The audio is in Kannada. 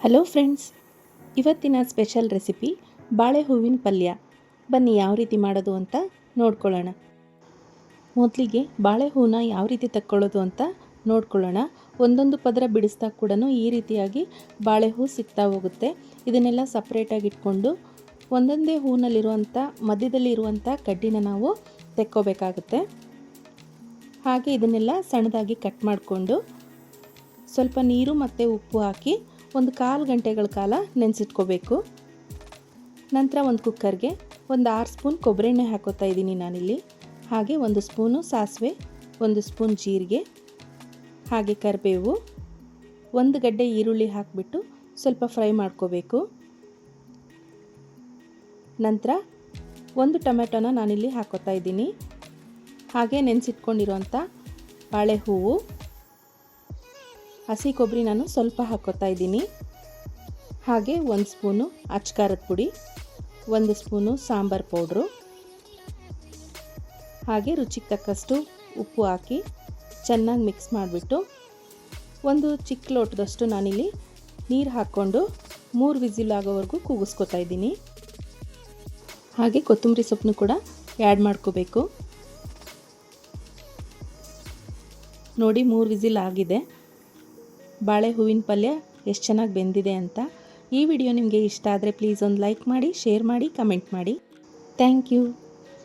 ಹಲೋ ಫ್ರೆಂಡ್ಸ್, ಇವತ್ತಿನ ಸ್ಪೆಷಲ್ ರೆಸಿಪಿ ಬಾಳೆ ಹೂವಿನ ಪಲ್ಯ. ಬನ್ನಿ ಯಾವ ರೀತಿ ಮಾಡೋದು ಅಂತ ನೋಡ್ಕೊಳ್ಳೋಣ. ಮೊದಲಿಗೆ ಬಾಳೆ ಹೂವನ್ನ ಯಾವ ರೀತಿ ತಕ್ಕೊಳ್ಳೋದು ಅಂತ ನೋಡ್ಕೊಳ್ಳೋಣ. ಒಂದೊಂದು ಪದರ ಬಿಡಿಸ್ದಾಗ ಕೂಡ ಈ ರೀತಿಯಾಗಿ ಬಾಳೆ ಹೂ ಸಿಗ್ತಾ ಹೋಗುತ್ತೆ. ಇದನ್ನೆಲ್ಲ ಸಪ್ರೇಟಾಗಿ ಇಟ್ಕೊಂಡು ಒಂದೊಂದೇ ಹೂವಿನಲ್ಲಿರುವಂಥ ಮಧ್ಯದಲ್ಲಿ ಇರುವಂಥ ಕಡ್ಡಿನ ನಾವು ತೆಕ್ಕೋಬೇಕಾಗುತ್ತೆ. ಹಾಗೆ ಇದನ್ನೆಲ್ಲ ಸಣ್ಣದಾಗಿ ಕಟ್ ಮಾಡಿಕೊಂಡು ಸ್ವಲ್ಪ ನೀರು ಮತ್ತು ಉಪ್ಪು ಹಾಕಿ ಒಂದು 1/4 ಗಂಟೆಗಳ ಕಾಲ ನೆನೆಸಿಟ್ಕೋಬೇಕು. ನಂತರ ಒಂದು ಕುಕ್ಕರ್ಗೆ ಒಂದು 6 ಸ್ಪೂನ್ ಕೊಬ್ಬರಿ ಎಣ್ಣೆ ಹಾಕೋತಾ ಇದ್ದೀನಿ ನಾನಿಲ್ಲಿ. ಹಾಗೆ 1 ಸ್ಪೂನು ಸಾಸಿವೆ, 1 ಸ್ಪೂನ್ ಜೀರಿಗೆ, ಹಾಗೆ ಕರಿಬೇವು, 1 ಗಡ್ಡೆ ಈರುಳ್ಳಿ ಹಾಕಿಬಿಟ್ಟು ಸ್ವಲ್ಪ ಫ್ರೈ ಮಾಡ್ಕೋಬೇಕು. ನಂತರ 1 ಟೊಮೆಟೊನ ನಾನಿಲ್ಲಿ ಹಾಕೋತಾ ಇದ್ದೀನಿ. ಹಾಗೆ ನೆನೆಸಿಟ್ಕೊಂಡಿರೋಂಥ ಬಾಳೆ ಹೂವು, ಹಸಿ ಕೊಬ್ಬರಿ ನಾನು ಸ್ವಲ್ಪ ಹಾಕೋತಾ ಇದ್ದೀನಿ. ಹಾಗೆ 1 ಸ್ಪೂನು ಅಚ್ಕಾರದ ಪುಡಿ, 1 ಸ್ಪೂನು ಸಾಂಬಾರು ಪೌಡ್ರು, ಹಾಗೆ ರುಚಿಗೆ ತಕ್ಕಷ್ಟು ಉಪ್ಪು ಹಾಕಿ ಚೆನ್ನಾಗಿ ಮಿಕ್ಸ್ ಮಾಡಿಬಿಟ್ಟು ಒಂದು ಚಿಕ್ಕ ಲೋಟದಷ್ಟು ನಾನಿಲ್ಲಿ ನೀರು ಹಾಕ್ಕೊಂಡು 3 ವಿಸಿಲ್ ಆಗೋವರೆಗೂ ಕೂಗಿಸ್ಕೊತಾ ಇದ್ದೀನಿ. ಹಾಗೆ ಕೊತ್ತಂಬರಿ ಸೊಪ್ಪನ್ನು ಕೂಡ ಆ್ಯಡ್ ಮಾಡ್ಕೋಬೇಕು. ನೋಡಿ 3 ವಿಸಿಲ್ ಆಗಿದೆ. ಬಾಳೆ ಹೂವಿನ ಪಲ್ಯ ಎಷ್ಟು ಚೆನ್ನಾಗಿ ಬೆಂದಿದೆ ಅಂತ. ಈ ವಿಡಿಯೋ ನಿಮಗೆ ಇಷ್ಟ ಆದರೆ ಪ್ಲೀಸ್ ಒಂದು ಲೈಕ್ ಮಾಡಿ, ಶೇರ್ ಮಾಡಿ, ಕಮೆಂಟ್ ಮಾಡಿ. Thank you.